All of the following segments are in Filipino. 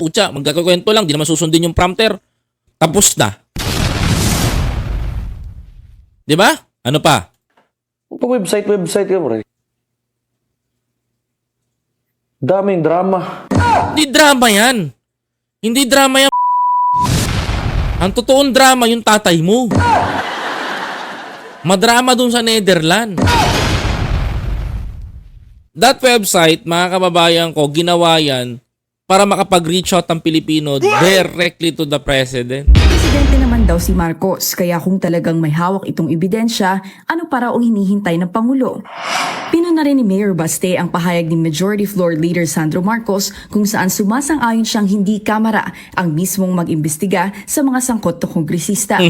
Putya, magkakakwento lang, di naman susundin yung prompter. Tapos na. Di ba? Ano pa? Website ka, pre. Daming drama. Hindi drama yan. Hindi drama yan. Ang totoong drama yung tatay mo. Madrama dun sa Netherlands. That website, mga kababayan ko, ginawa yan para makapag-reach out ang Pilipino directly to the President. Presidente naman daw si Marcos, kaya kung talagang may hawak itong ebidensya, ano para ang hinihintay ng Pangulo? Pinuna rin ni Mayor Baste ang pahayag ni Majority Floor Leader Sandro Marcos kung saan sumasang-ayon siyang hindi kamara ang mismong mag-imbestiga sa mga sangkot na kongresista.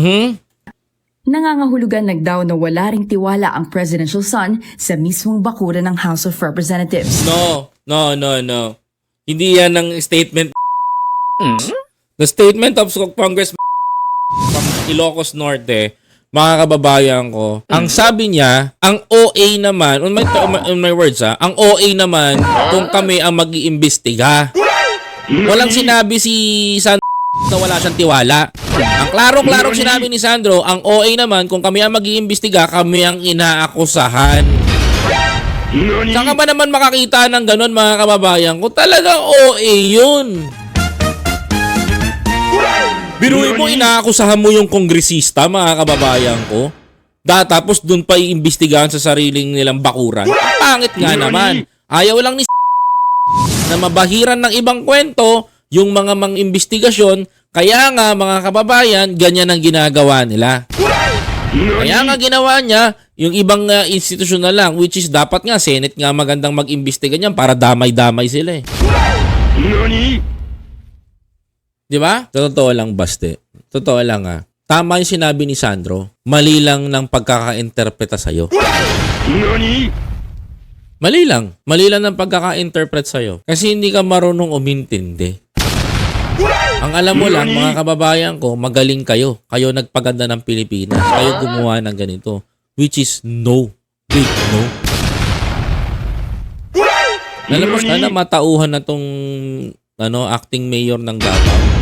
Nangangahulugan daw na wala ring tiwala ang presidential son sa mismong bakuran ng House of Representatives. No. Hindi yan ang statement. The statement of Congressman from Ilocos Norte, mga kababayan ko, ang sabi niya, ang OA naman, on my words ang OA naman kung kami ang mag-iimbestiga. Walang sinabi si Sandro na wala siyang tiwala. Ang klaro-klaro sinabi ni Sandro, ang OA naman kung kami ang mag-iimbestiga, kami ang inaakusahan. Saan ka ba naman makakita ng ganun, mga kababayan ko? Talagang OA yun. Biruin mo, inaakusahan mo yung kongresista, mga kababayan ko. Tapos dun pa iimbestigahan sa sariling nilang bakuran. Ang pangit nga naman. Ayaw lang ni na mabahiran ng ibang kwento yung mga mang-imbestigasyon. Kaya nga, mga kababayan, ganyan ang ginagawa nila. Kaya nga ginawa niya yung ibang institusyon na lang, which is dapat nga Senate nga magandang mag-imbestiga niyan para damay-damay sila eh. Di ba? Totoo lang, Baste. Totoo lang Tama yung sinabi ni Sandro. Mali lang ng pagkaka-interpreta sa'yo. Mali lang. Mali lang ng pagkaka-interpret sa'yo. Kasi hindi ka marunong umintindi. Ang alam mo lang, mga kababayan ko, magaling kayo. Kayo nagpaganda ng Pilipinas. Kayo gumawa ng ganito. Which is no. Big no. Alam mo, sana matauhan na tong acting mayor ng Davao.